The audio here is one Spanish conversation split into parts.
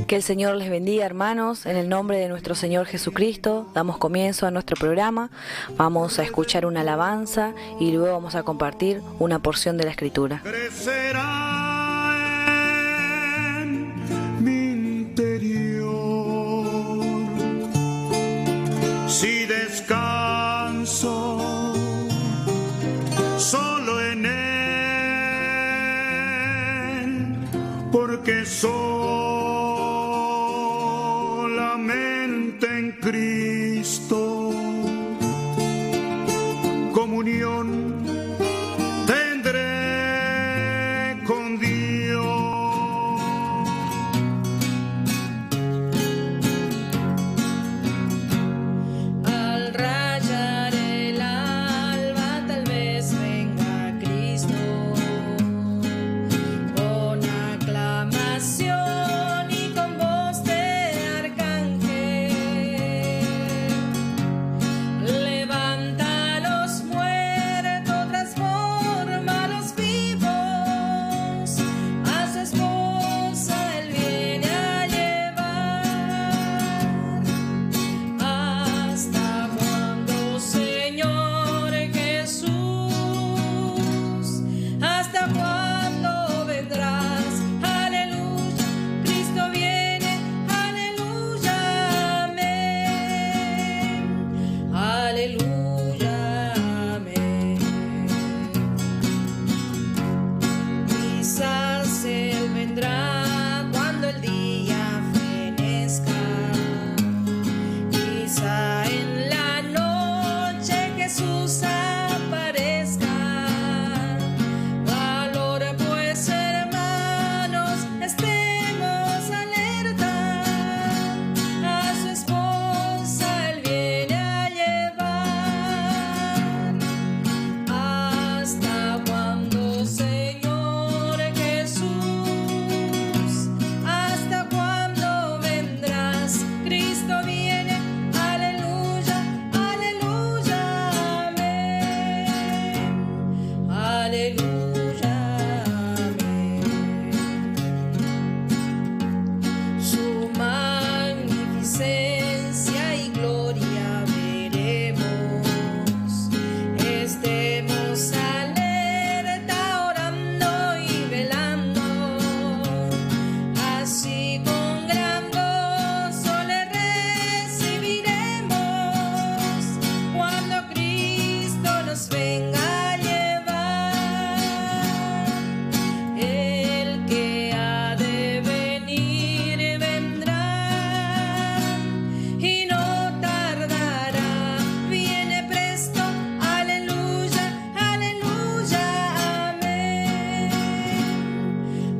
Que el Señor les bendiga, hermanos. En el nombre de nuestro Señor Jesucristo, damos comienzo a nuestro programa. Vamos a escuchar una alabanza y luego vamos a compartir una porción de la Escritura. Crecerá en mi interior si descanso solo en Él, porque solamente en Cristo comunión tendré con Dios. Al rayar el alba tal vez venga Cristo con aclamación y con voz de arcángel. Levanta a los muertos, transforma a los vivos, a su esposa él viene a llevar. ¿Hasta cuándo, Señor Jesús? ¿Hasta cuándo vendrás? Aleluya, Cristo viene, aleluya, amén. Aleluya, amén. Quizás Él vendrá cuando el día fenezca. Quizá en la noche Jesús aparezca. Valor pues, hermanos, estemos alerta. A su esposa él viene a llevar. ¿Hasta cuándo, Señor Jesús? ¿Hasta cuándo vendrás? Cristo viene, aleluya, aleluya, amén. Aleluya, amén. Su magnificencia y gloria veremos. Estemos alerta, orando y velando. Así con gran gozo le recibiremos cuando Cristo nos venga a llevar. El que ha de venir vendrá y no tardará. Viene presto, aleluya, aleluya, amén.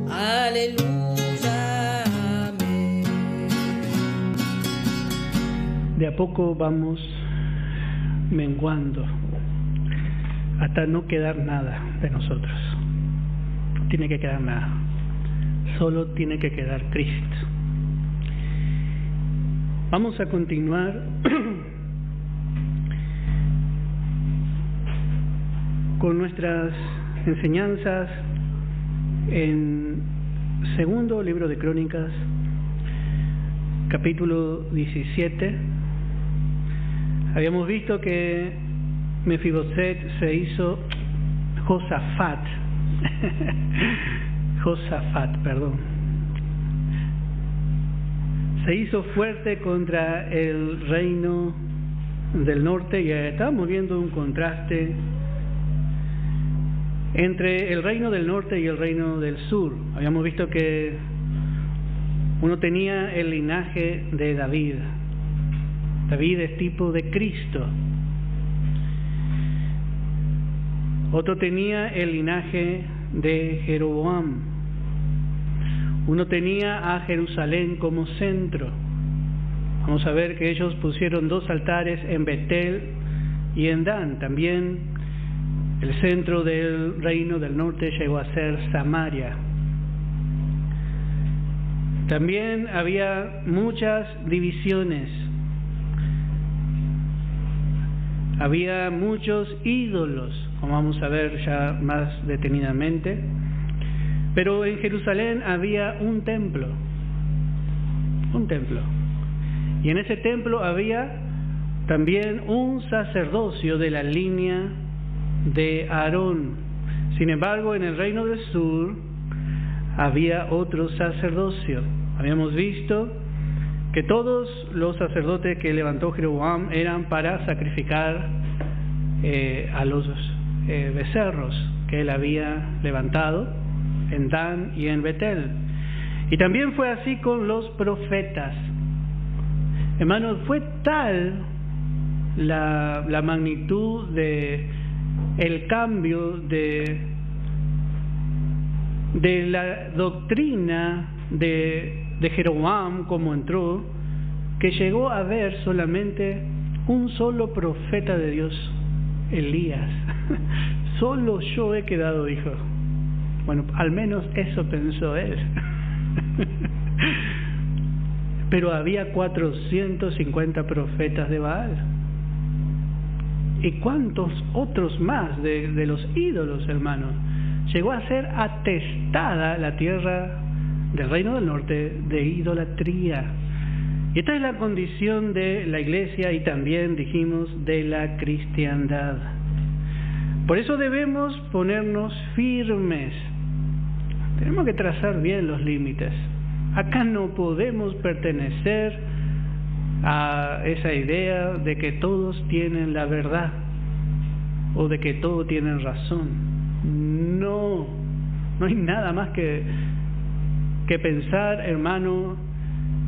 Aleluya, amén. De a poco vamos menguando hasta no quedar nada de nosotros. No tiene que quedar nada. Solo tiene que quedar Cristo. Vamos a continuar con nuestras enseñanzas en segundo libro de Crónicas, capítulo 17. Habíamos visto que Mefiboset se hizo Josafat, se hizo fuerte contra el reino del norte, y estábamos viendo un contraste entre el reino del norte y el reino del sur. Habíamos visto que uno tenía el linaje de David. David es tipo de Cristo. Otro tenía el linaje de Jeroboam. Uno tenía a Jerusalén como centro. Vamos a ver que ellos pusieron 2 altares en Betel y en Dan. También el centro del reino del norte llegó a ser Samaria. También había muchas divisiones. Había muchos ídolos, como vamos a ver ya más detenidamente. Pero en Jerusalén había un templo. un templo. Y en ese templo había también un sacerdocio de la línea de Aarón. Sin embargo, en el reino del sur había otro sacerdocio. Habíamos visto que todos los sacerdotes que levantó Jeroboam eran para sacrificar a los becerros que él había levantado en Dan y en Betel. Y también fue así con los profetas. Hermanos, fue tal la magnitud de el cambio de la doctrina de Jeroboam como entró, que llegó a haber solamente un solo profeta de Dios, Elías. Solo yo he quedado hijo. Bueno, al menos eso pensó él. Pero había 450 profetas de Baal. ¿Y cuántos otros más de los ídolos, hermanos? Llegó a ser atestada la tierra del reino del norte de idolatría. Y esta es la condición de la iglesia y también, dijimos, de la cristiandad. Por eso debemos ponernos firmes. Tenemos que trazar bien los límites. Acá no podemos pertenecer a esa idea de que todos tienen la verdad o de que todos tienen razón. No hay nada más que pensar, hermano,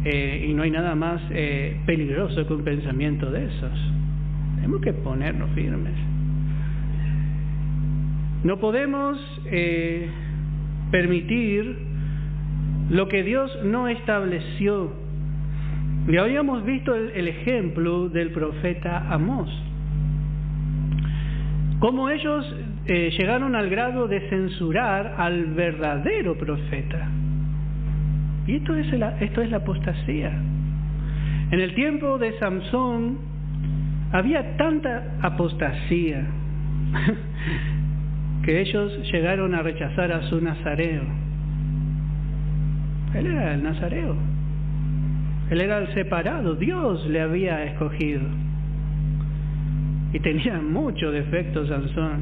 y no hay nada más peligroso que un pensamiento de esos. Tenemos que ponernos firmes. No podemos permitir lo que Dios no estableció. Ya habíamos visto el ejemplo del profeta Amós. Cómo ellos llegaron al grado de censurar al verdadero profeta. Y esto es la apostasía. En el tiempo de Samsón había tanta apostasía que ellos llegaron a rechazar a su nazareo. Él era el nazareo. Él era el separado. Dios le había escogido. Y tenía muchos defectos Samsón.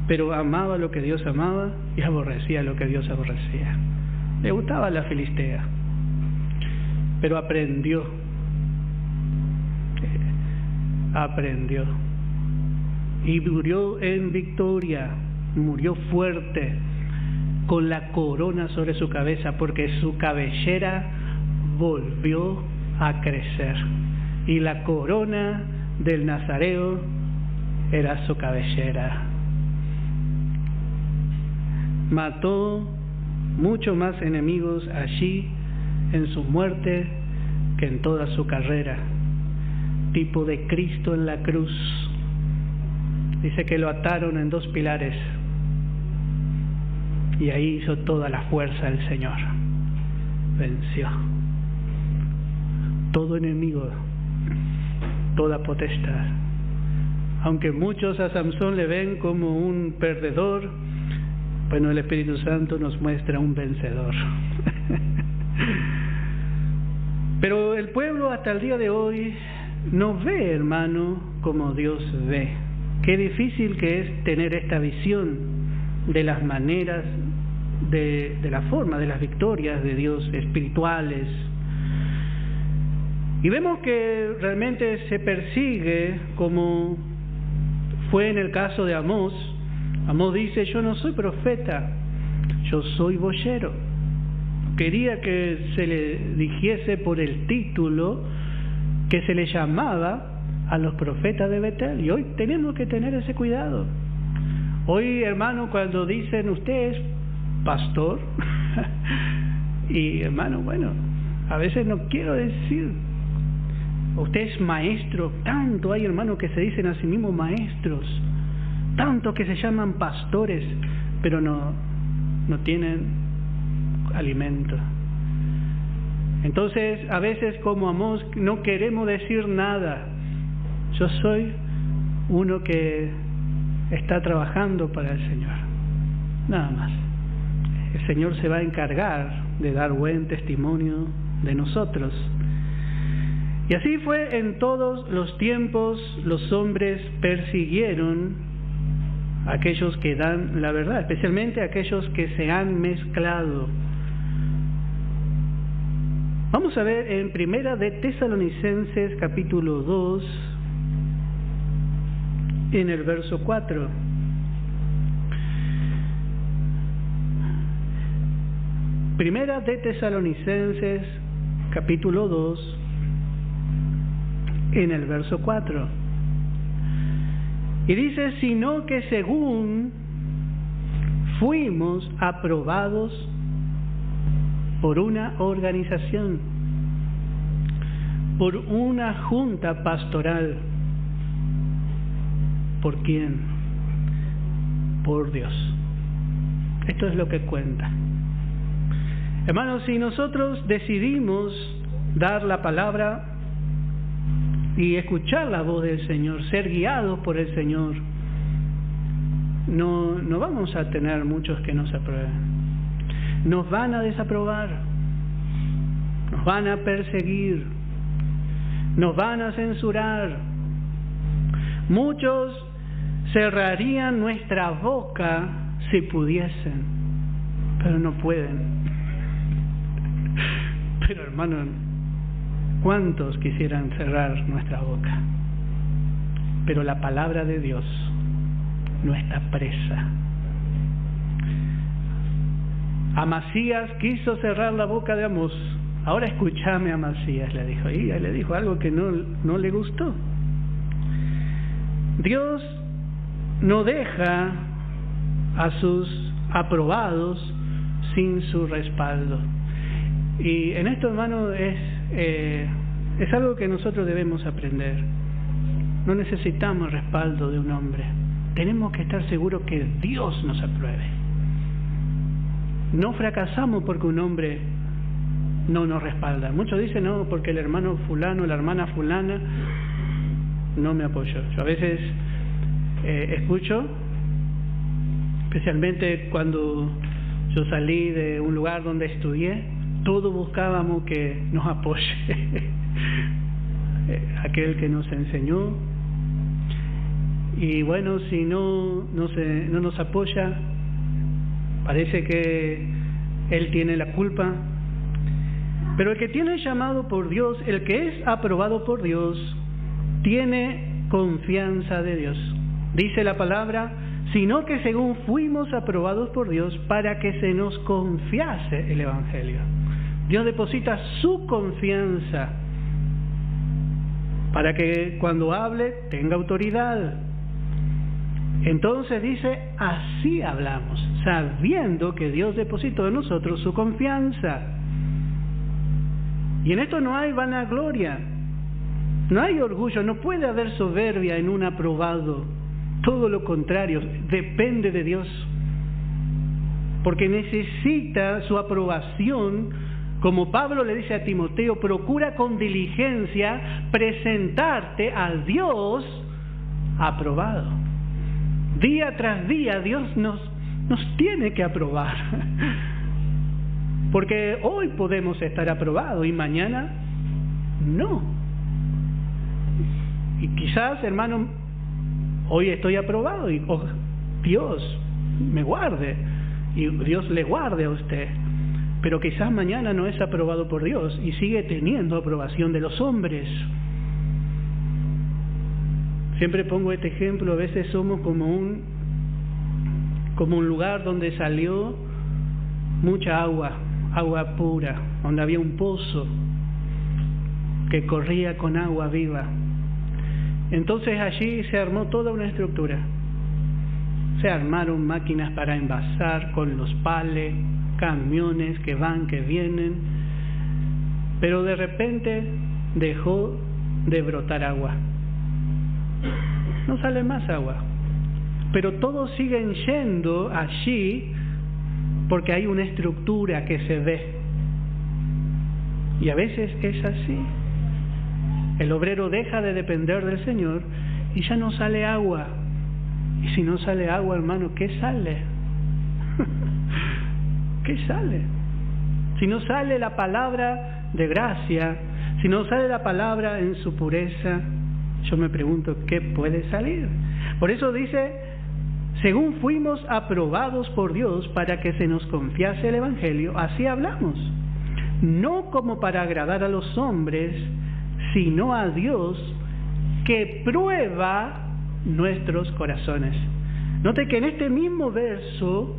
Pero amaba lo que Dios amaba y aborrecía lo que Dios aborrecía. Le gustaba la filistea. Pero aprendió. Y murió en victoria. Murió fuerte, con la corona sobre su cabeza, porque su cabellera volvió a crecer. Y la corona del nazareo era su cabellera. Mató mucho más enemigos allí en su muerte que en toda su carrera. Tipo de Cristo en la cruz. Dice que lo ataron en 2 pilares. Y ahí hizo toda la fuerza el Señor. Venció todo enemigo, toda potestad. Aunque muchos a Samsón le ven como un perdedor, bueno, el Espíritu Santo nos muestra un vencedor. Pero el pueblo hasta el día de hoy no ve, hermano, como Dios ve. Qué difícil que es tener esta visión de las maneras, de la forma, de las victorias de Dios espirituales. Y vemos que realmente se persigue, como fue en el caso de Amós. Amós dice: yo no soy profeta, yo soy boyero. Quería que se le dijese por el título que se le llamaba a los profetas de Betel. Y hoy tenemos que tener ese cuidado. Hoy, hermano, cuando dicen usted es pastor, y hermano, bueno, a veces no quiero decir usted es maestro. Tanto hay, hermano, que se dicen a sí mismos maestros, tanto que se llaman pastores, pero no tienen alimento. Entonces, a veces, como Amós, no queremos decir nada. Yo soy uno que está trabajando para el Señor, nada más. El Señor se va a encargar de dar buen testimonio de nosotros. Y así fue en todos los tiempos. Los hombres persiguieron a aquellos que dan la verdad, especialmente a aquellos que se han mezclado. Vamos a ver en Primera de Tesalonicenses capítulo 2, en el verso 4. Primera de Tesalonicenses capítulo 2, en el verso 4. Y dice: sino que según fuimos aprobados por una organización, por una junta pastoral. ¿Por quién? Por Dios. Esto es lo que cuenta. Hermanos, si nosotros decidimos dar la palabra y escuchar la voz del Señor, ser guiados por el Señor, no vamos a tener muchos que nos aprueben. Nos van a desaprobar, nos van a perseguir, nos van a censurar. Muchos cerrarían nuestra boca si pudiesen, pero no pueden. Pero hermano, ¿cuántos quisieran cerrar nuestra boca? Pero la palabra de Dios no está presa. Amasías quiso cerrar la boca de Amós. Ahora escúchame, Amasías, le dijo. Y le dijo algo que no le gustó. Dios no deja a sus aprobados sin su respaldo. Y en esto, hermano, es algo que nosotros debemos aprender. No necesitamos respaldo de un hombre. Tenemos que estar seguros que Dios nos apruebe. No fracasamos porque un hombre no nos respalda. Muchos dicen, no, porque el hermano fulano, la hermana fulana no me apoyó. Yo a veces escucho, especialmente cuando yo salí de un lugar donde estudié, todos buscábamos que nos apoye aquel que nos enseñó. Y bueno, si no nos apoya, parece que él tiene la culpa. Pero el que tiene llamado por Dios, el que es aprobado por Dios, tiene confianza de Dios. Dice la palabra, sino que según fuimos aprobados por Dios para que se nos confiase el Evangelio. Dios deposita su confianza para que cuando hable tenga autoridad. Entonces dice, así hablamos, sabiendo que Dios depositó en nosotros su confianza. Y en esto no hay vanagloria, no hay orgullo, no puede haber soberbia en un aprobado. Todo lo contrario, depende de Dios, porque necesita su aprobación. Como Pablo le dice a Timoteo, procura con diligencia presentarte al Dios aprobado. Día tras día Dios nos tiene que aprobar. Porque hoy podemos estar aprobados y mañana no. Y quizás, hermano, hoy estoy aprobado y Dios me guarde y Dios le guarde a usted. Pero quizás mañana no es aprobado por Dios y sigue teniendo aprobación de los hombres. Siempre pongo este ejemplo, a veces somos como un lugar donde salió mucha agua pura, donde había un pozo que corría con agua viva. Entonces allí se armó toda una estructura. Se armaron máquinas para envasar con los pales, camiones que van, que vienen, pero de repente dejó de brotar agua. No sale más agua, pero todos siguen yendo allí porque hay una estructura que se ve. Y a veces es así. El obrero deja de depender del Señor y ya no sale agua. Y si no sale agua, hermano, ¿qué sale? ¿Qué sale? Si no sale la palabra de gracia, si no sale la palabra en su pureza, yo me pregunto, ¿qué puede salir? Por eso dice, según fuimos aprobados por Dios para que se nos confiase el Evangelio, así hablamos, no como para agradar a los hombres, sino a Dios, que prueba nuestros corazones. Note que en este mismo verso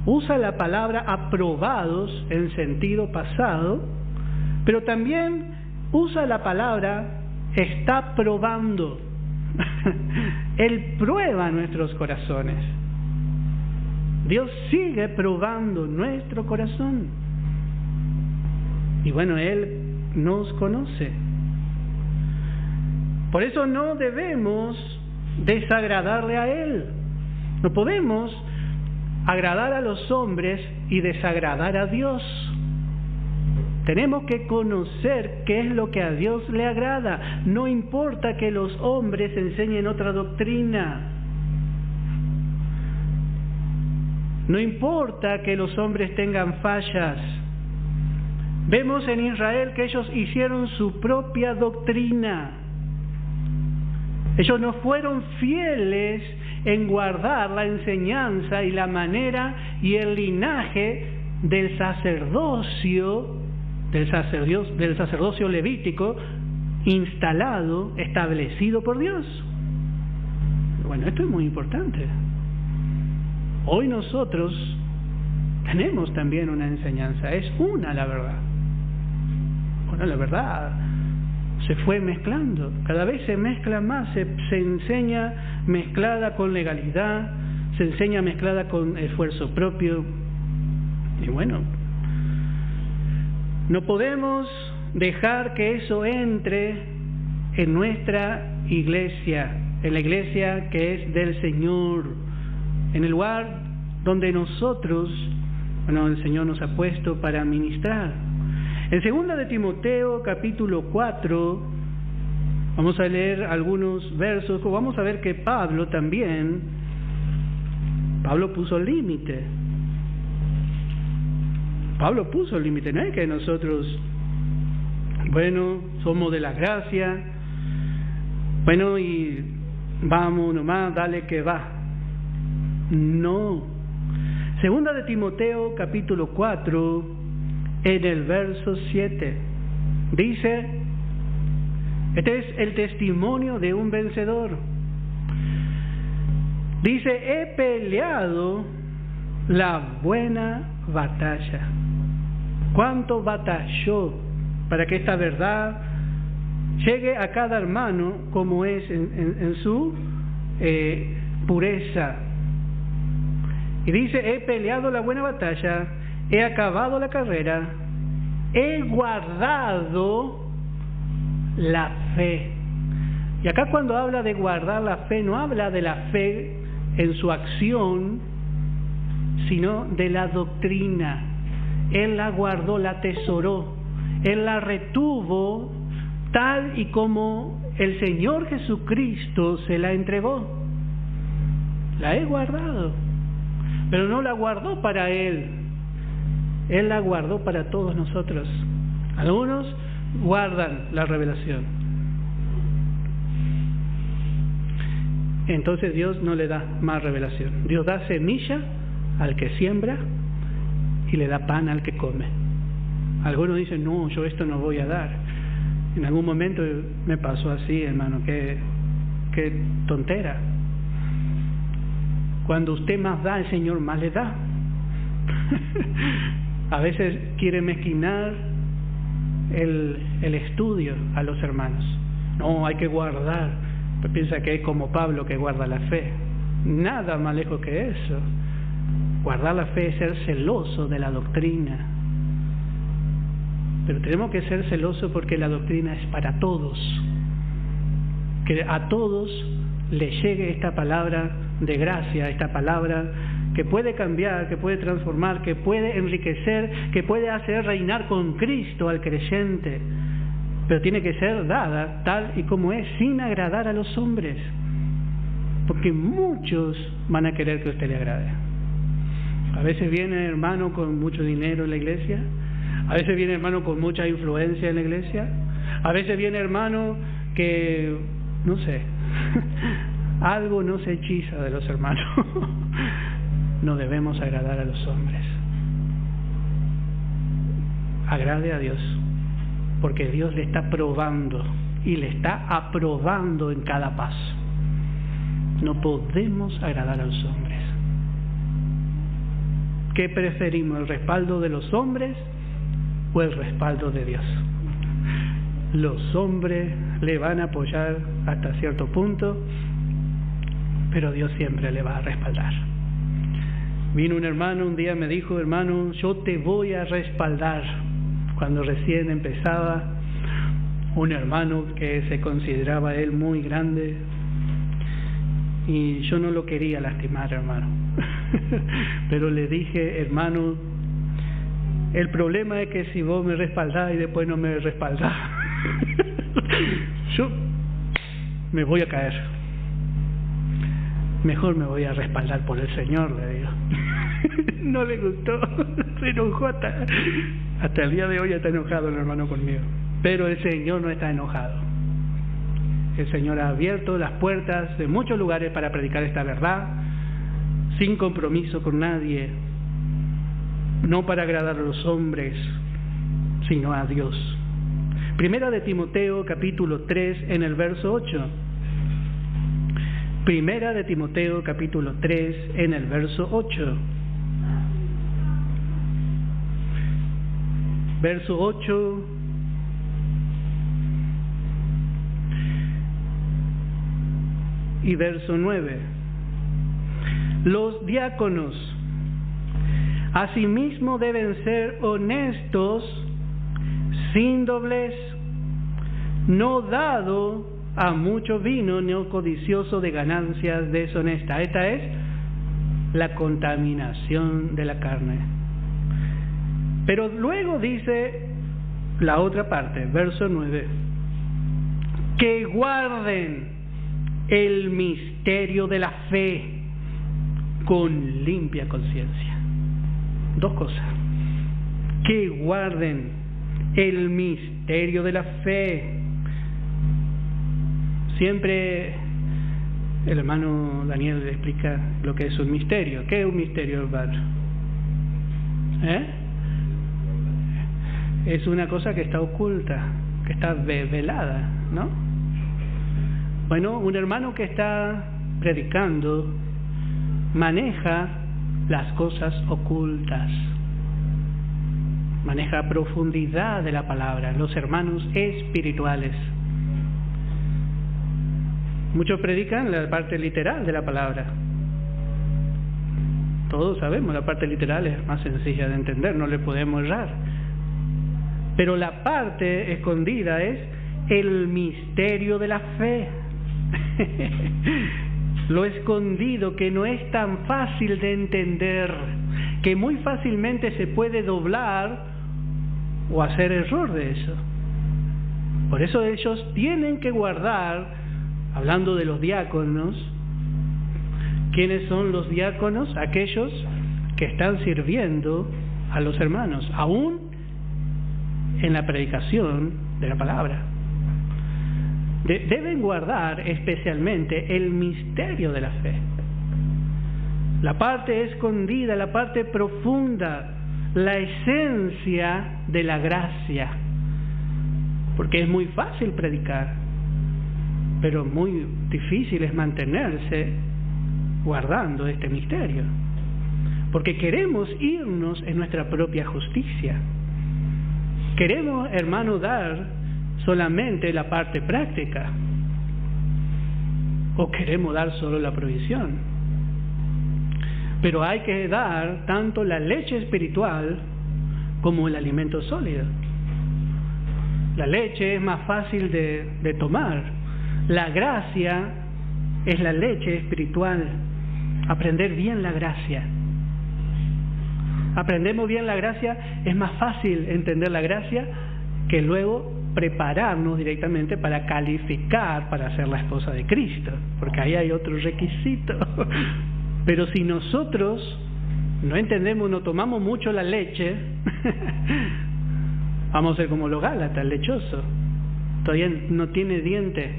usa la palabra aprobados en sentido pasado, pero también usa la palabra está probando. Él prueba nuestros corazones. Dios sigue probando nuestro corazón. Y bueno, Él nos conoce. Por eso no debemos desagradarle a Él. No podemos agradar a los hombres y desagradar a Dios. Tenemos que conocer qué es lo que a Dios le agrada. No importa que los hombres enseñen otra doctrina. No importa que los hombres tengan fallas. Vemos en Israel que ellos hicieron su propia doctrina. Ellos no fueron fieles en guardar la enseñanza y la manera y el linaje del sacerdocio levítico instalado, establecido por Dios. Bueno, esto es muy importante. Hoy nosotros tenemos también una enseñanza, es una la verdad. Bueno, la verdad se fue mezclando, cada vez se mezcla más, se enseña mezclada con legalidad, se enseña mezclada con esfuerzo propio. Y bueno, no podemos dejar que eso entre en nuestra iglesia, en la iglesia que es del Señor, en el lugar donde nosotros, el Señor nos ha puesto para ministrar. En 2 de Timoteo, capítulo 4, vamos a leer algunos versos, vamos a ver que Pablo puso el límite. Pablo puso el límite, no es que nosotros, somos de la gracia, y vamos nomás, dale que va. No. 2 de Timoteo, capítulo 4, en el verso 7, dice, este es el testimonio de un vencedor. Dice, he peleado la buena batalla. ¿Cuánto batalló para que esta verdad llegue a cada hermano como es en su pureza? Y dice, he peleado la buena batalla, he acabado la carrera, he guardado la fe. Y acá cuando habla de guardar la fe, no habla de la fe en su acción, sino de la doctrina. Él la guardó, la atesoró, Él la retuvo tal y como el Señor Jesucristo se la entregó. La he guardado, pero no la guardó para Él, Él la guardó para todos nosotros. Algunos guardan la revelación, entonces Dios no le da más revelación. Dios da semilla al que siembra y le da pan al que come. Algunos dicen, no, yo esto no voy a dar. En algún momento me pasó así, hermano, qué tontera. Cuando usted más da, el Señor más le da. A veces quiere mezquinar el estudio a los hermanos. No, hay que guardar. Pero piensa que es como Pablo que guarda la fe. Nada más lejos que eso. Guardar la fe es ser celoso de la doctrina. Pero tenemos que ser celosos porque la doctrina es para todos. Que a todos les llegue esta palabra de gracia, esta palabra que puede cambiar, que puede transformar, que puede enriquecer, que puede hacer reinar con Cristo al creyente. Pero tiene que ser dada tal y como es, sin agradar a los hombres. Porque muchos van a querer que usted le agrade. A veces viene hermano con mucho dinero en la iglesia. A veces viene hermano con mucha influencia en la iglesia. A veces viene hermano que, no sé, algo no se hechiza de los hermanos. No debemos agradar a los hombres. Agrade a Dios, porque Dios le está probando y le está aprobando en cada paso. No podemos agradar a los hombres. ¿Qué preferimos, el respaldo de los hombres o el respaldo de Dios? Los hombres le van a apoyar hasta cierto punto, pero Dios siempre le va a respaldar. Vino un hermano un día, me dijo: hermano, yo te voy a respaldar. Cuando recién empezaba, un hermano que se consideraba él muy grande, y yo no lo quería lastimar, hermano. Pero le dije: hermano, el problema es que si vos me respaldás y después no me respaldás, yo me voy a caer. Mejor me voy a respaldar por el Señor, le digo. No le gustó, se enojó hasta el día de hoy está enojado el hermano conmigo. Pero el Señor no está enojado. El Señor ha abierto las puertas de muchos lugares para predicar esta verdad, sin compromiso con nadie, no para agradar a los hombres, sino a Dios. Primera de Timoteo, capítulo 3, en el verso 8. Primera de Timoteo, capítulo 3, en el verso 8. Verso 8. Y verso 9. Los diáconos asimismo deben ser honestos, sin doblez, no dado a mucho vino, no codicioso de ganancias deshonestas. Esta es la contaminación de la carne. Pero luego dice la otra parte, verso 9, que guarden el misterio de la fe con limpia conciencia. Dos cosas: que guarden el misterio de la fe. Siempre el hermano Daniel le explica lo que es un misterio. ¿Qué es un misterio, hermano? Es una cosa que está oculta, que está velada, ¿no? Bueno, un hermano que está predicando maneja las cosas ocultas, maneja profundidad de la palabra, los hermanos espirituales. Muchos predican la parte literal de la palabra. Todos sabemos, la parte literal es más sencilla de entender, no le podemos errar. Pero la parte escondida es el misterio de la fe. Lo escondido, que no es tan fácil de entender, que muy fácilmente se puede doblar o hacer error de eso. Por eso ellos tienen que guardar, hablando de los diáconos. ¿Quiénes son los diáconos? Aquellos que están sirviendo a los hermanos, aún en la predicación de la palabra. Deben guardar especialmente el misterio de la fe, la parte escondida, la parte profunda, la esencia de la gracia, porque es muy fácil predicar, pero muy difícil es mantenerse guardando este misterio, porque queremos irnos en nuestra propia justicia. Queremos, hermano, dar solamente la parte práctica, o queremos dar solo la provisión. Pero hay que dar tanto la leche espiritual como el alimento sólido. La leche es más fácil de tomar. La gracia es la leche espiritual. Aprender bien la gracia. Aprendemos bien la gracia, es más fácil entender la gracia que luego prepararnos directamente para calificar para ser la esposa de Cristo, porque ahí hay otro requisito. Pero si nosotros no entendemos, no tomamos mucho la leche, Vamos a ser como los Gálatas, el lechoso. Todavía no tiene diente.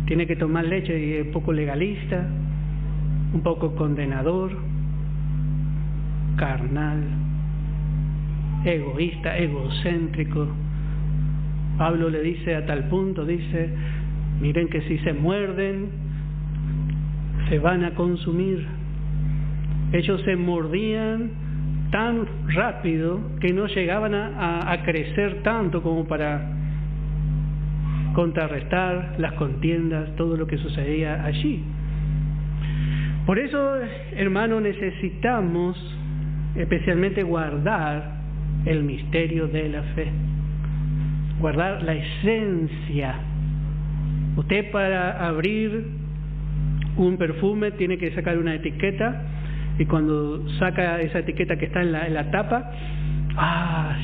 Tiene que tomar leche y es un poco legalista, un poco condenador, carnal, egoísta, egocéntrico. Pablo le dice a tal punto, dice, miren que si se muerden, se van a consumir. Ellos se mordían tan rápido que no llegaban a crecer tanto como para contrarrestar las contiendas, todo lo que sucedía allí. Por eso, hermano, necesitamos especialmente guardar el misterio de la fe, guardar la esencia. Usted, para abrir un perfume, tiene que sacar una etiqueta, y cuando saca esa etiqueta que está en la tapa,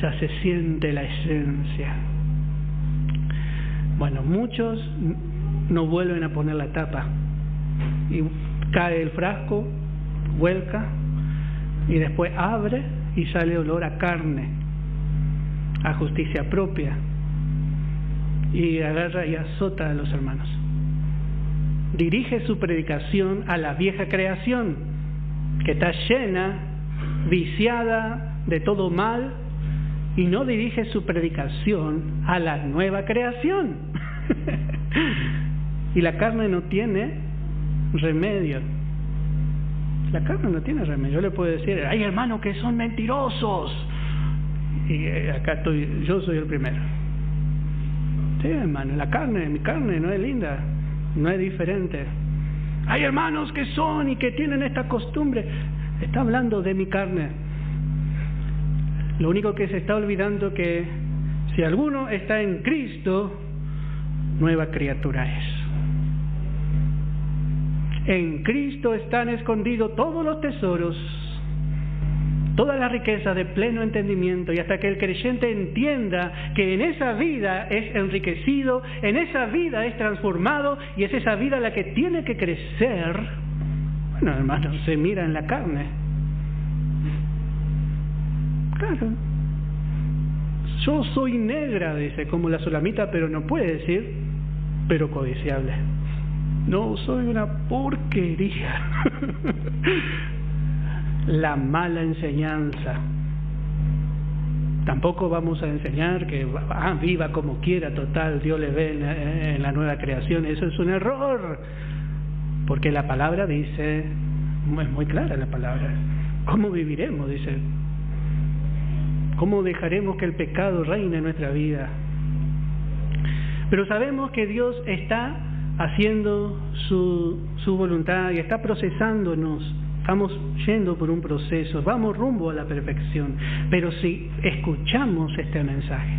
ya se siente la esencia. Bueno, muchos no vuelven a poner la tapa y cae el frasco, vuelca y después abre y sale olor a carne, a justicia propia, y agarra y azota a los hermanos. Dirige su predicación a la vieja creación, que está llena, viciada de todo mal, y no dirige su predicación a la nueva creación. Y la carne no tiene remedio. La carne no tiene remedio. Yo le puedo decir, hay hermanos que son mentirosos, y acá yo soy el primero. Sí, hermano, mi carne no es linda, no es diferente. Hay hermanos que son y que tienen esta costumbre. Está hablando de mi carne. Lo único que se está olvidando que si alguno está en Cristo, nueva criatura es. En Cristo están escondidos todos los tesoros, toda la riqueza de pleno entendimiento, y hasta que el creyente entienda que en esa vida es enriquecido, en esa vida es transformado, y es esa vida la que tiene que crecer. Bueno, hermano, se mira en la carne. Claro, yo soy negra, dice, como la Sulamita, pero no puede decir, pero codiciable. No, soy una porquería. La mala enseñanza. Tampoco vamos a enseñar que viva como quiera, total, Dios le ve en la nueva creación. Eso es un error, porque la palabra dice, es muy clara la palabra, ¿cómo viviremos? Dice, ¿cómo dejaremos que el pecado reine en nuestra vida? Pero sabemos que Dios está haciendo su voluntad y está procesándonos. Estamos yendo por un proceso, vamos rumbo a la perfección. Pero si escuchamos este mensaje,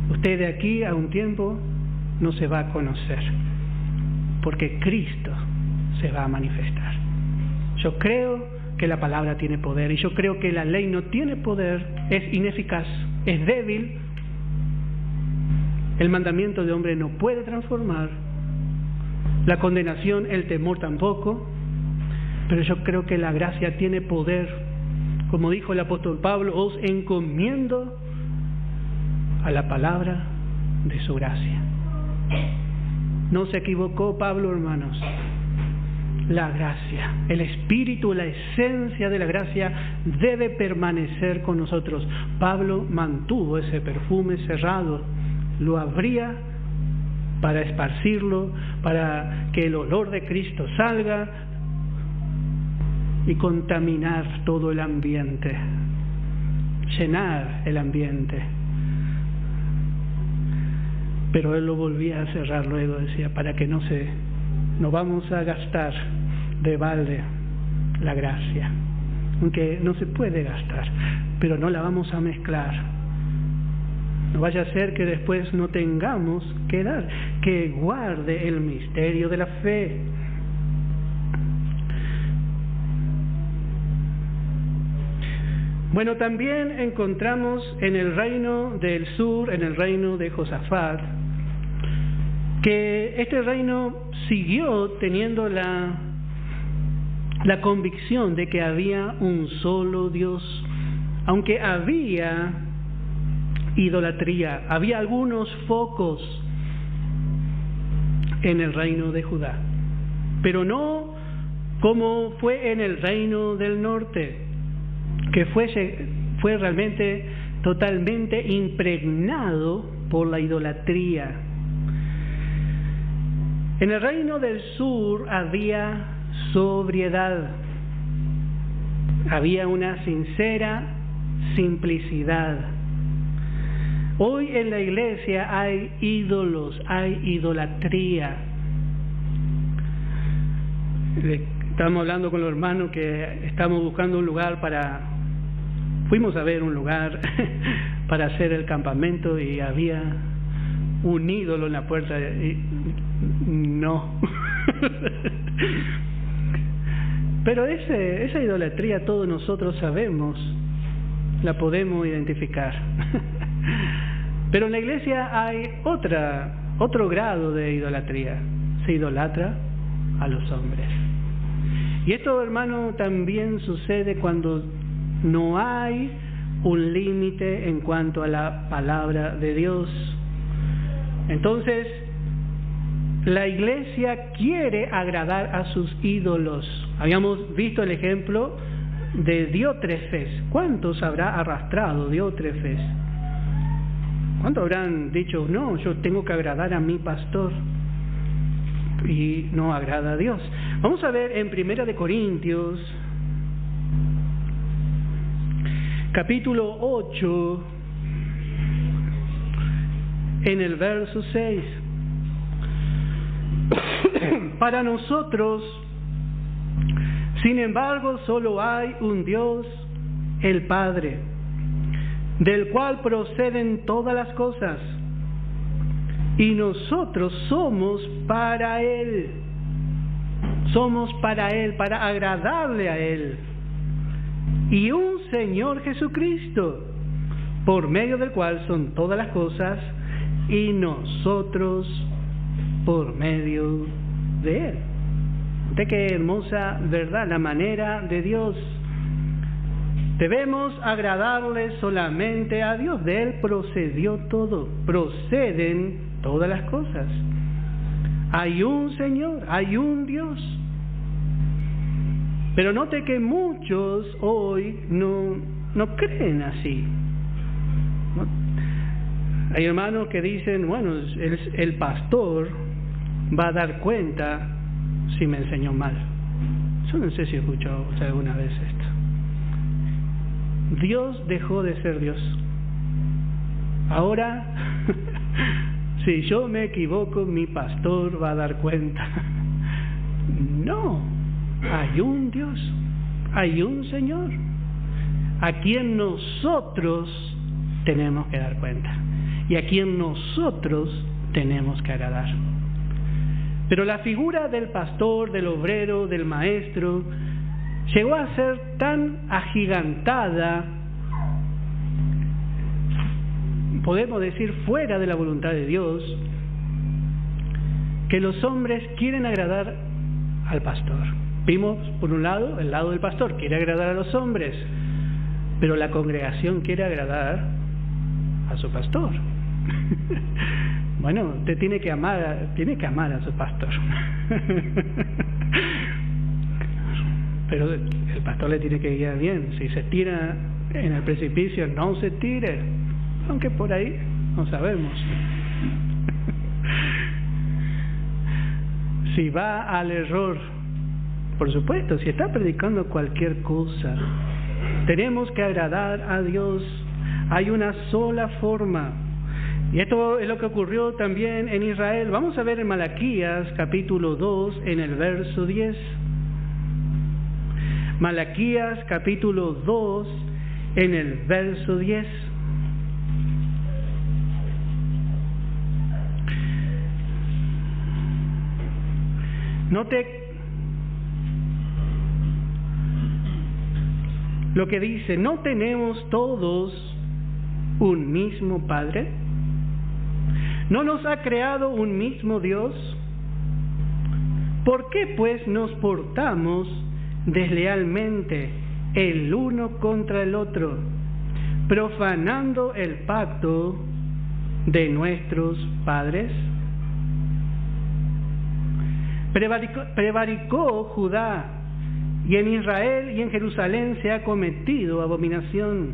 usted de aquí a un tiempo no se va a conocer, porque Cristo se va a manifestar. Yo creo que la palabra tiene poder, y yo creo que la ley no tiene poder, es ineficaz, es débil. El mandamiento de hombre no puede transformar, la condenación, el temor tampoco, pero yo creo que la gracia tiene poder. Como dijo el apóstol Pablo, os encomiendo a la palabra de su gracia. No se equivocó Pablo, hermanos. La gracia, el espíritu, la esencia de la gracia debe permanecer con nosotros. Pablo mantuvo ese perfume cerrado, lo abría para esparcirlo, para que el olor de Cristo salga y contaminar todo el ambiente, llenar el ambiente. Pero él lo volvía a cerrar luego, decía, para que no vamos a gastar de balde la gracia, aunque no se puede gastar, pero no la vamos a mezclar. No vaya a ser que después no tengamos que dar, que guarde el misterio de la fe. Bueno, también encontramos en el reino del sur, en el reino de Josafat, que este reino siguió teniendo la convicción de que había un solo Dios, aunque había idolatría. Había algunos focos en el reino de Judá, pero no como fue en el reino del norte, que fue realmente totalmente impregnado por la idolatría. En el reino del sur había sobriedad, había una sincera simplicidad. Hoy en la iglesia hay ídolos, hay idolatría. Estamos hablando con los hermanos que estamos buscando un lugar fuimos a ver un lugar para hacer el campamento y había un ídolo en la puerta y no. Pero esa idolatría todos nosotros sabemos, la podemos identificar. Pero en la iglesia hay otro grado de idolatría. Se idolatra a los hombres. Y esto, hermano, también sucede cuando no hay un límite en cuanto a la palabra de Dios. Entonces, la iglesia quiere agradar a sus ídolos. Habíamos visto el ejemplo de Diótrefes. ¿Cuántos habrá arrastrado Diótrefes? ¿Cuántos habrán dicho, no, yo tengo que agradar a mi pastor? Y no agrada a Dios. Vamos a ver en 1 Corintios, capítulo 8, en el verso 6. Para nosotros, sin embargo, solo hay un Dios, el Padre, del cual proceden todas las cosas, y nosotros somos para Él, para agradarle a Él, y un Señor Jesucristo, por medio del cual son todas las cosas, y nosotros por medio de Él. Qué hermosa verdad, la manera de Dios. Debemos agradarle solamente a Dios. De Él procedió todo, proceden todas las cosas. Hay un Señor, hay un Dios. Pero note que muchos hoy no creen así. Hay hermanos que dicen, bueno, el pastor va a dar cuenta si me enseñó mal. Yo no sé si escuchó usted alguna vez esto. Dios dejó de ser Dios. Ahora, si yo me equivoco, mi pastor va a dar cuenta. No, hay un Dios, hay un Señor, a quien nosotros tenemos que dar cuenta y a quien nosotros tenemos que agradar. Pero la figura del pastor, del obrero, del maestro, llegó a ser tan agigantada, podemos decir fuera de la voluntad de Dios, que los hombres quieren agradar al pastor. Vimos, por un lado, el lado del pastor quiere agradar a los hombres, pero la congregación quiere agradar a su pastor. Bueno, usted tiene que amar a su pastor. Pero el pastor le tiene que guiar bien. Si se tira en el precipicio, no se tire. Aunque por ahí no sabemos. Si va al error, por supuesto, si está predicando cualquier cosa, tenemos que agradar a Dios. Hay una sola forma. Y esto es lo que ocurrió también en Israel. Vamos a ver en Malaquías capítulo 2 en el verso 10. Malaquías capítulo 2 en el verso 10. Note lo que dice: ¿no tenemos todos un mismo Padre? ¿No nos ha creado un mismo Dios? ¿Por qué pues nos portamos deslealmente el uno contra el otro profanando el pacto de nuestros padres? Prevaricó Judá, y en Israel y en Jerusalén se ha cometido abominación,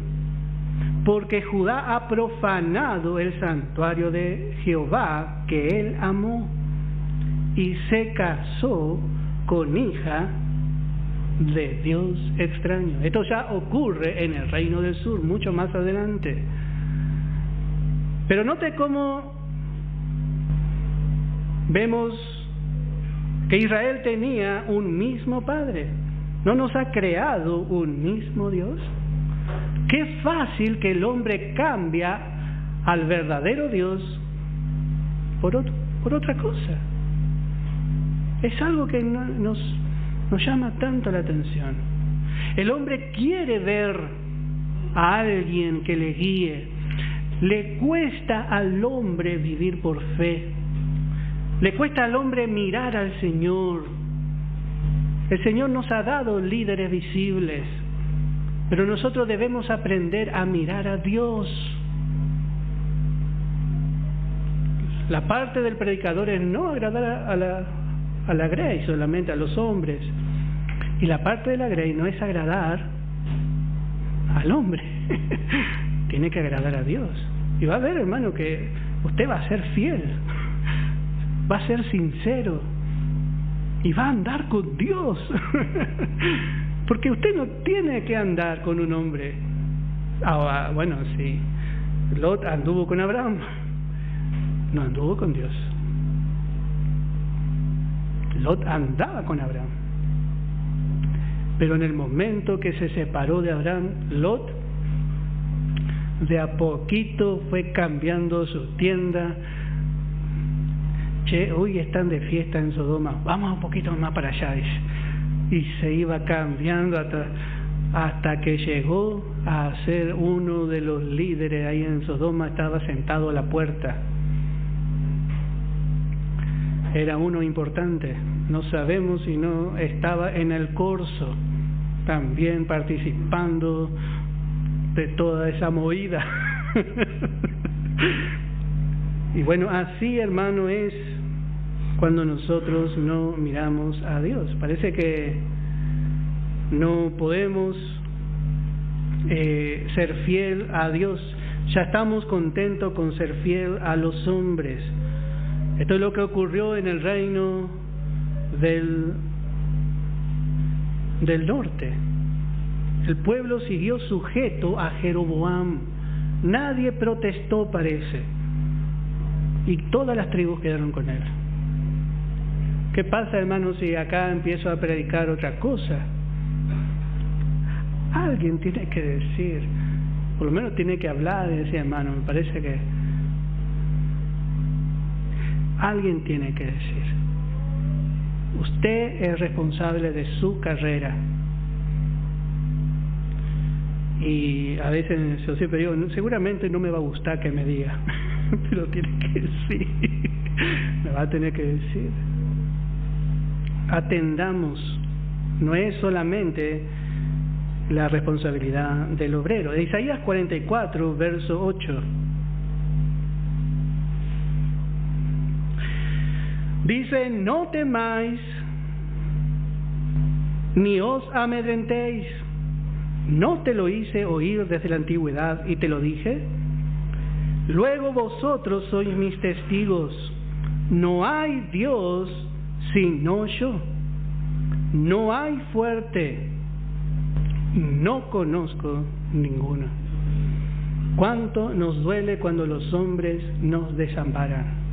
porque Judá ha profanado el santuario de Jehová que él amó, y se casó con hija de Dios extraño. Esto ya ocurre en el reino del sur, mucho más adelante. Pero note cómo vemos que Israel tenía un mismo Padre. ¿No nos ha creado un mismo Dios? Qué fácil que el hombre cambia al verdadero Dios por otra cosa. Es algo que nos llama tanto la atención. El hombre quiere ver a alguien que le guíe. Le cuesta al hombre vivir por fe. Le cuesta al hombre mirar al Señor. El Señor nos ha dado líderes visibles, pero nosotros debemos aprender a mirar a Dios. La parte del predicador es no agradar a la grey, solamente a los hombres. Y la parte de la grey no es agradar al hombre. Tiene que agradar a Dios. Y va a ver, hermano, que usted va a ser fiel, va a ser sincero y va a andar con Dios. Porque usted no tiene que andar con un hombre. Bueno, sí, Lot anduvo con Abraham, no anduvo con Dios. Lot andaba con Abraham, pero en el momento que se separó de Abraham, Lot de a poquito fue cambiando su tienda. Hoy están de fiesta en Sodoma, vamos un poquito más para allá, y se iba cambiando hasta que llegó a ser uno de los líderes ahí en Sodoma. Estaba sentado a la puerta, era uno importante. No sabemos si no estaba en el corso también participando de toda esa movida. Y bueno, así, hermano, es cuando nosotros no miramos a Dios. Parece que no podemos ser fiel a Dios. Ya estamos contentos con ser fiel a los hombres. Esto es lo que ocurrió en el reino del norte. El pueblo siguió sujeto a Jeroboam. Nadie protestó, parece, y todas las tribus quedaron con él. ¿Qué pasa, hermano, si acá empiezo a predicar otra cosa? Alguien tiene que decir, por lo menos tiene que hablar y decir, hermano, me parece que alguien tiene que decir. Usted es responsable de su carrera. Y a veces yo siempre digo, seguramente no me va a gustar que me diga, pero tiene que decir, me va a tener que decir. Atendamos, no es solamente la responsabilidad del obrero. De Isaías 44, verso 8. Dice, no temáis, ni os amedrentéis. ¿No te lo hice oír desde la antigüedad y te lo dije? Luego vosotros sois mis testigos. No hay Dios sino yo. No hay fuerte. No conozco ninguno. ¿Cuánto nos duele cuando los hombres nos desamparan?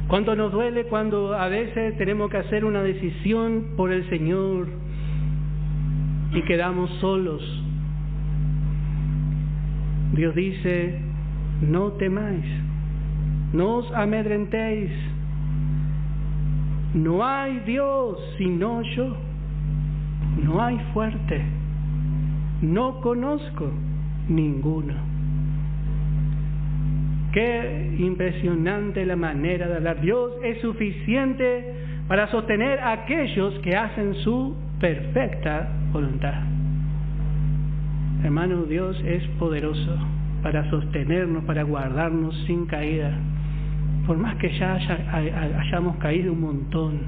¿Cuánto nos duele cuando a veces tenemos que hacer una decisión por el Señor y quedamos solos? Dios dice, no temáis, no os amedrentéis. No hay Dios sino yo. No hay fuerte. No conozco ninguno. Qué impresionante la manera de hablar. Dios es suficiente para sostener a aquellos que hacen su perfecta voluntad. Hermano, Dios es poderoso para sostenernos, para guardarnos sin caída. Por más que ya hayamos caído un montón,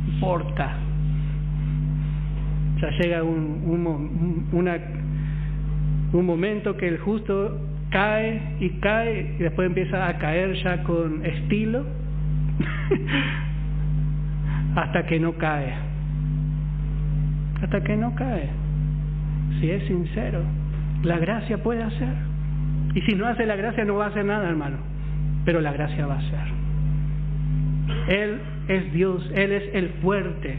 no importa. Ya llega un momento que el justo cae y después empieza a caer ya con estilo hasta que no cae. Hasta que no cae. Si es sincero, la gracia puede hacer. Y si no hace la gracia, no va a hacer nada, hermano. Pero la gracia va a hacer. Él es Dios, Él es el fuerte.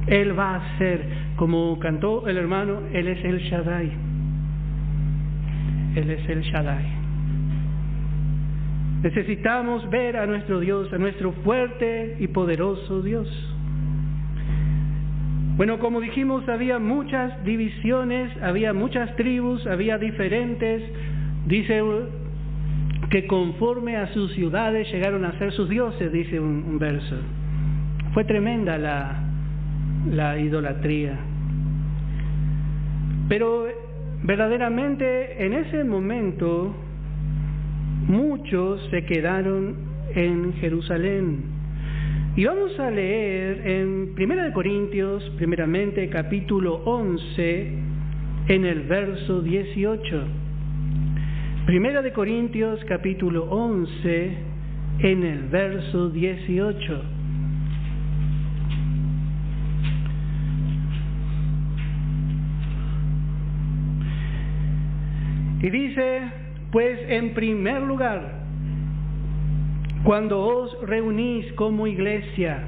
Él va a hacer, como cantó el hermano, Él es el Shaddai. Él es el Shaddai. Necesitamos ver a nuestro Dios, a nuestro fuerte y poderoso Dios. Bueno, como dijimos, había muchas divisiones, había muchas tribus, había diferentes. Dice que conforme a sus ciudades llegaron a ser sus dioses, dice un verso. Fue tremenda la idolatría. Pero verdaderamente en ese momento muchos se quedaron en Jerusalén. Y vamos a leer en 1 Corintios, primeramente capítulo 11, en el verso 18. 1 Corintios capítulo 11, en el verso 18. Y dice, pues en primer lugar, cuando os reunís como iglesia,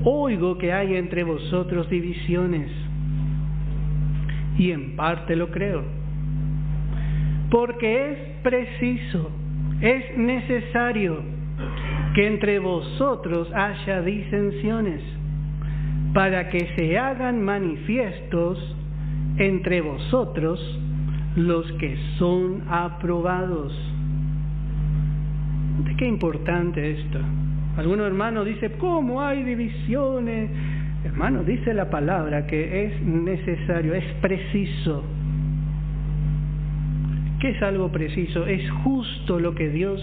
oigo que hay entre vosotros divisiones, y en parte lo creo, porque es preciso, es necesario que entre vosotros haya disensiones, para que se hagan manifiestos entre vosotros los que son aprobados. ¿De qué importante esto? Algunos hermanos dicen, ¿cómo hay divisiones? Hermano, dice la palabra que es necesario, es preciso. ¿Qué es algo preciso? Es justo lo que Dios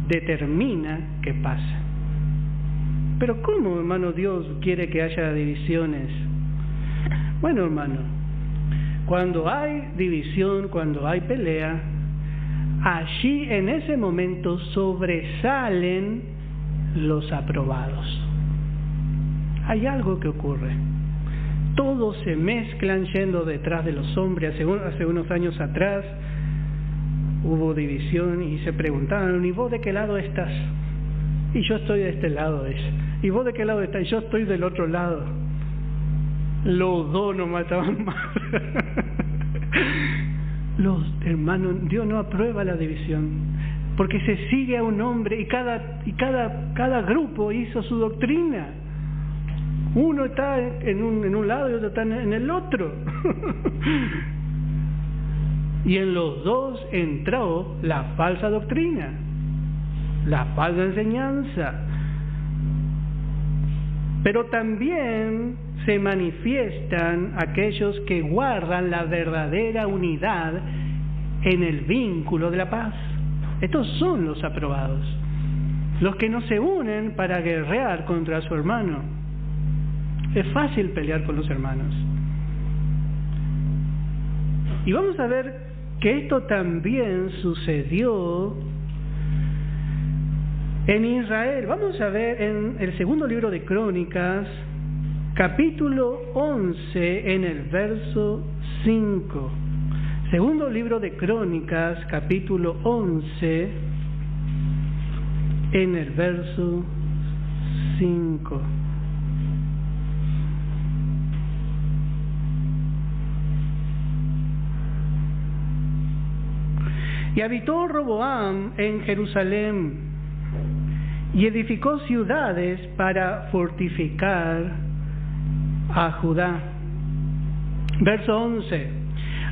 determina que pase. Pero ¿cómo, hermano, Dios quiere que haya divisiones? Bueno, hermano, cuando hay división, cuando hay pelea, allí en ese momento sobresalen los aprobados. Hay algo que ocurre. Todos se mezclan yendo detrás de los hombres. Hace unos años atrás hubo división y se preguntaban, ¿y vos de qué lado estás? Y yo estoy de este lado. ¿Y vos de qué lado estás? Y yo estoy del otro lado. Los dos no mataban más. Los hermanos, Dios no aprueba la división, porque se sigue a un hombre y cada grupo hizo su doctrina. Uno está en un lado y otro está en el otro. Y en los dos entró la falsa doctrina, la falsa enseñanza. Pero también se manifiestan aquellos que guardan la verdadera unidad en el vínculo de la paz. Estos son los aprobados, los que no se unen para guerrear contra su hermano. Es fácil pelear con los hermanos. Y vamos a ver que esto también sucedió en Israel. Vamos a ver en el segundo libro de Crónicas, capítulo 11, en el verso 5. Segundo libro de Crónicas, capítulo 11, en el verso 5. Y habitó Roboam en Jerusalén, y edificó ciudades para fortificar a Judá. Verso 11.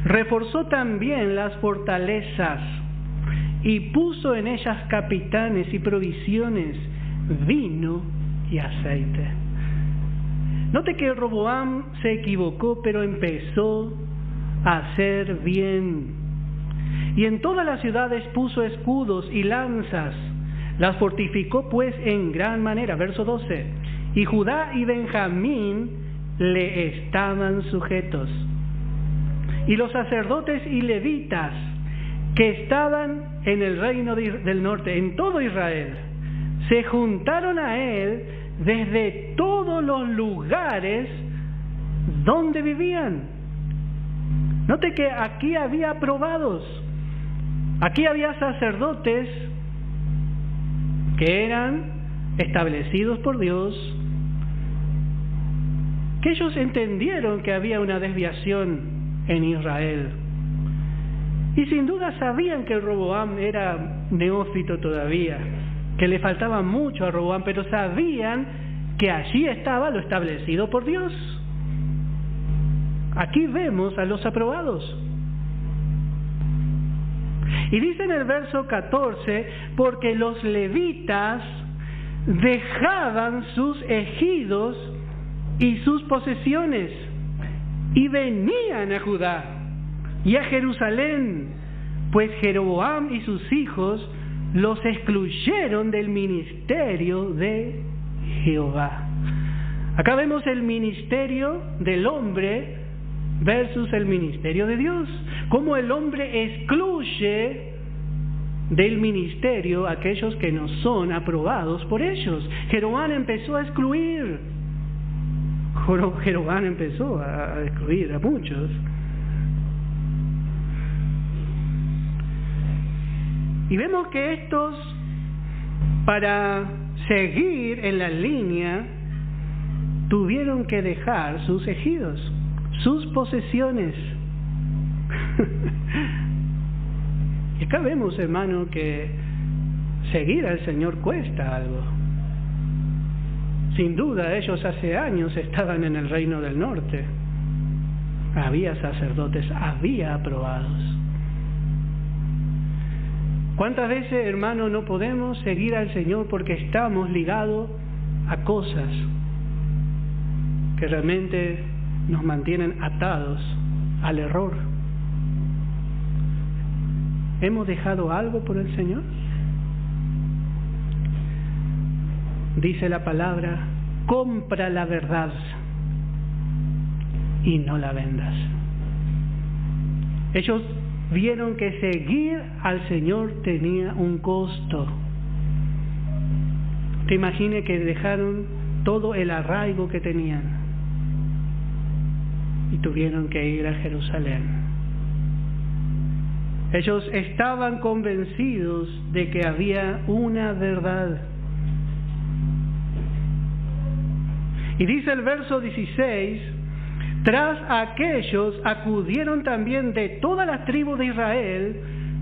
Reforzó también las fortalezas, y puso en ellas capitanes y provisiones, vino y aceite. Note que Roboam se equivocó, pero empezó hacer bien. Y en todas las ciudades puso escudos y lanzas, las fortificó pues en gran manera. Verso 12. Y Judá y Benjamín le estaban sujetos. Y los sacerdotes y levitas que estaban en el reino del norte, en todo Israel, se juntaron a él desde todos los lugares donde vivían. Note que aquí había aprobados, aquí había sacerdotes que eran establecidos por Dios, que ellos entendieron que había una desviación en Israel. Y sin duda sabían que Roboam era neófito todavía, que le faltaba mucho a Roboam, pero sabían que allí estaba lo establecido por Dios. Aquí vemos a los aprobados. Y dice en el verso 14, porque los levitas dejaban sus ejidos y sus posesiones y venían a Judá y a Jerusalén, pues Jeroboam y sus hijos los excluyeron del ministerio de Jehová. Acá vemos el ministerio del hombre versus el ministerio de Dios. Cómo el hombre excluye del ministerio a aquellos que no son aprobados por ellos. Jeroboam empezó a excluir. Jeroboam empezó a excluir a muchos. Y vemos que estos, para seguir en la línea, tuvieron que dejar sus ejidos, sus posesiones. Y acá vemos, hermano, que seguir al Señor cuesta algo. Sin duda, ellos hace años estaban en el reino del norte. Había sacerdotes, había aprobados. ¿Cuántas veces, hermano, no podemos seguir al Señor porque estamos ligados a cosas que realmente nos mantienen atados al error? ¿Hemos dejado algo por el Señor? Dice la palabra, compra la verdad y no la vendas. Ellos vieron que seguir al Señor tenía un costo. Te imagine que dejaron todo el arraigo que tenían y tuvieron que ir a Jerusalén. Ellos estaban convencidos de que había una verdad. Y dice el verso 16, tras aquellos acudieron también de todas las tribus de Israel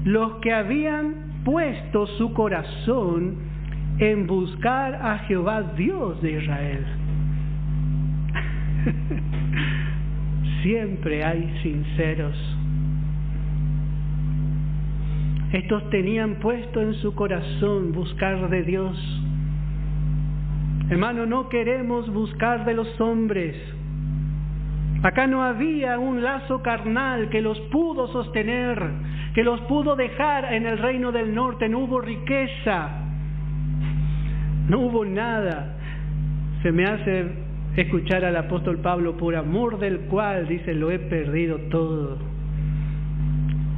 los que habían puesto su corazón en buscar a Jehová Dios de Israel. Siempre hay sinceros. Estos tenían puesto en su corazón buscar de Dios. Hermano, no queremos buscar de los hombres. Acá no había un lazo carnal que los pudo sostener, que los pudo dejar en el reino del norte. No hubo riqueza, no hubo nada. Se me hace escuchar al apóstol Pablo, por amor del cual, dice, lo he perdido todo.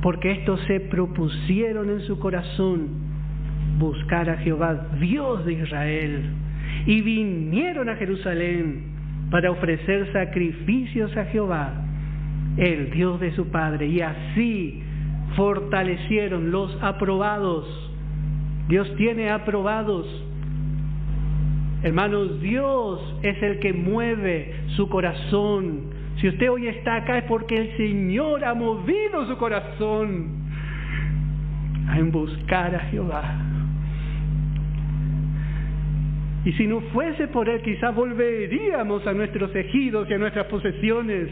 Porque estos se propusieron en su corazón buscar a Jehová, Dios de Israel, y vinieron a Jerusalén para ofrecer sacrificios a Jehová, el Dios de su Padre, y así fortalecieron los aprobados. Dios tiene aprobados. Hermanos, Dios es el que mueve su corazón. Si usted hoy está acá es porque el Señor ha movido su corazón en buscar a Jehová. Y si no fuese por Él, quizás volveríamos a nuestros ejidos y a nuestras posesiones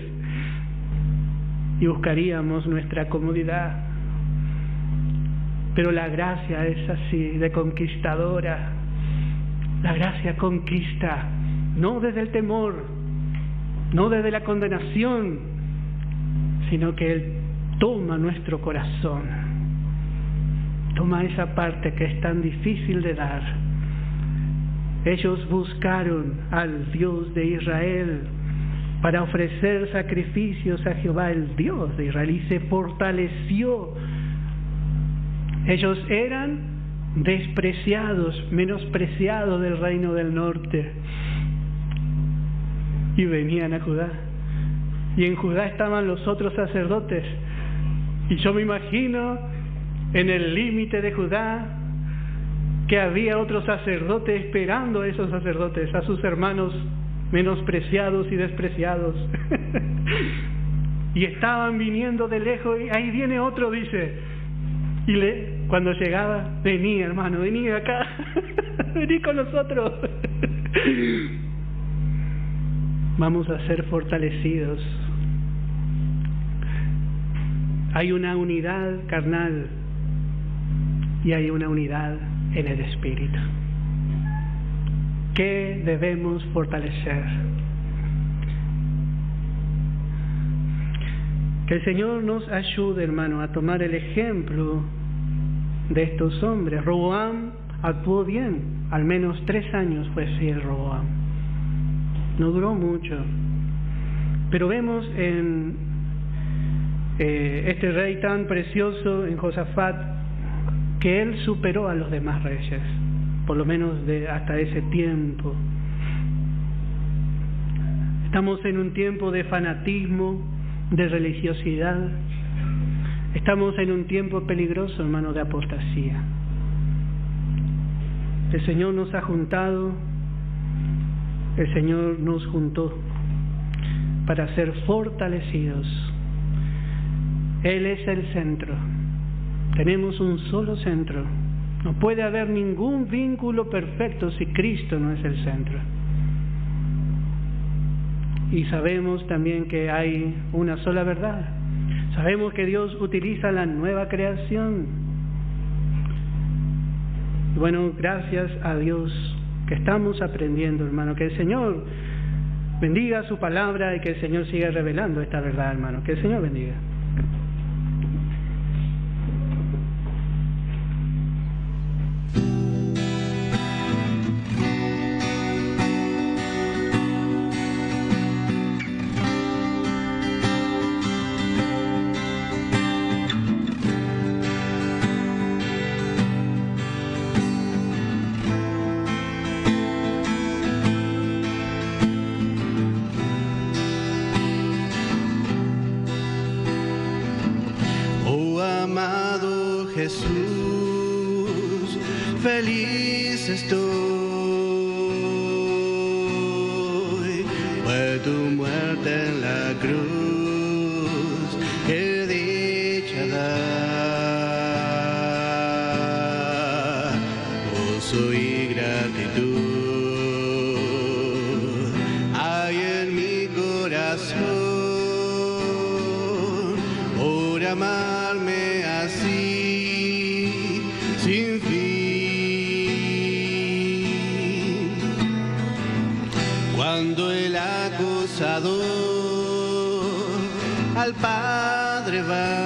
y buscaríamos nuestra comodidad. Pero la gracia es así, de conquistadora. La gracia conquista, no desde el temor, no desde la condenación, sino que Él toma nuestro corazón, toma esa parte que es tan difícil de dar. Ellos buscaron al Dios de Israel para ofrecer sacrificios a Jehová, el Dios de Israel, y se fortaleció. Ellos eran despreciados, menospreciados del reino del norte, y venían a Judá. Y en Judá estaban los otros sacerdotes, y yo me imagino en el límite de Judá que había otros sacerdotes esperando a esos sacerdotes, a sus hermanos menospreciados y despreciados. Y estaban viniendo de lejos, y ahí viene otro, dice. Y cuando llegaba, vení hermano, vení acá, vení con nosotros. Vamos a ser fortalecidos. Hay una unidad carnal y hay una unidad en el espíritu. ¿Qué debemos fortalecer? Que el Señor nos ayude, hermano, a tomar el ejemplo de estos hombres. Roboam actuó bien, al menos 3 años fue fiel Roboam. No duró mucho, pero vemos en este rey tan precioso, en Josafat, que él superó a los demás reyes, por lo menos hasta ese tiempo. Estamos en un tiempo de fanatismo, de religiosidad. Estamos en un tiempo peligroso, hermano, de apostasía. El Señor nos ha juntado, el Señor nos juntó para ser fortalecidos. Él es el centro. Tenemos un solo centro. No puede haber ningún vínculo perfecto si Cristo no es el centro. Y sabemos también que hay una sola verdad. Sabemos que Dios utiliza la nueva creación. Bueno, gracias a Dios que estamos aprendiendo, hermano. Que el Señor bendiga su palabra y que el Señor siga revelando esta verdad, hermano. Que el Señor bendiga. Jesús, feliz estoy, fue tu muerte en la cruz, qué dicha da, gozo y gratitud hay en mi corazón por amarme así. Sin fin, cuando el acusador al Padre va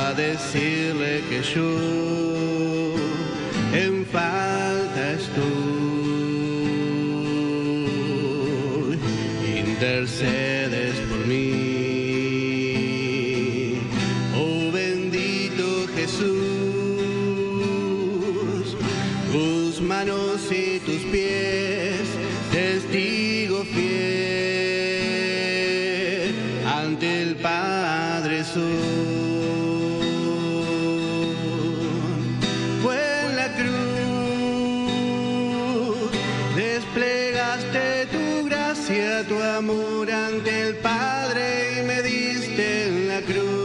a decirle que yo en falta estoy, intercedes por mí. Jesús, tus manos y tus pies, testigo fiel, ante el Padre son. Fue en la cruz, desplegaste tu gracia, tu amor ante el Padre y me diste en la cruz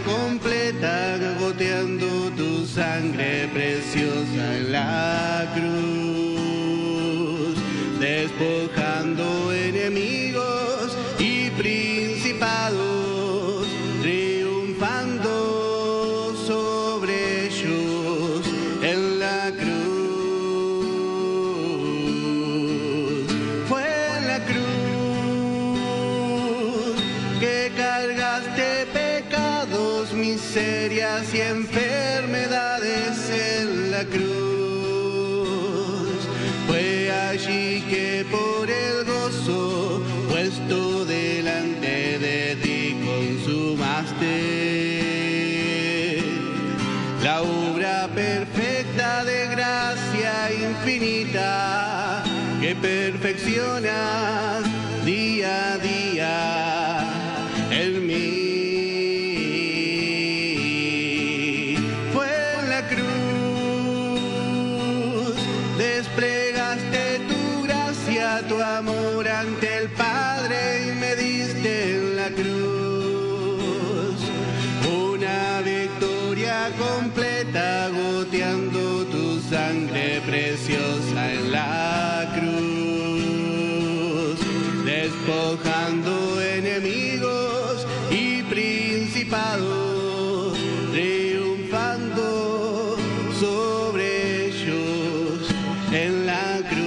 completa, goteando tu sangre preciosa en la cruz, despojando enemigos y principados, triunfando sobre ellos en la cruz. miserias y enfermedades en la cruz. Fue allí que por el gozo puesto delante de ti consumaste la obra perfecta de gracia infinita que perfecciona día a día en mí. Fue en la cruz, desplegaste tu gracia, tu amor ante el Padre y me diste en la cruz una victoria completa, goteando tu sangre preciosa en la cruz, despojando enemigos y principados, triunfando sobre ellos en la cruz.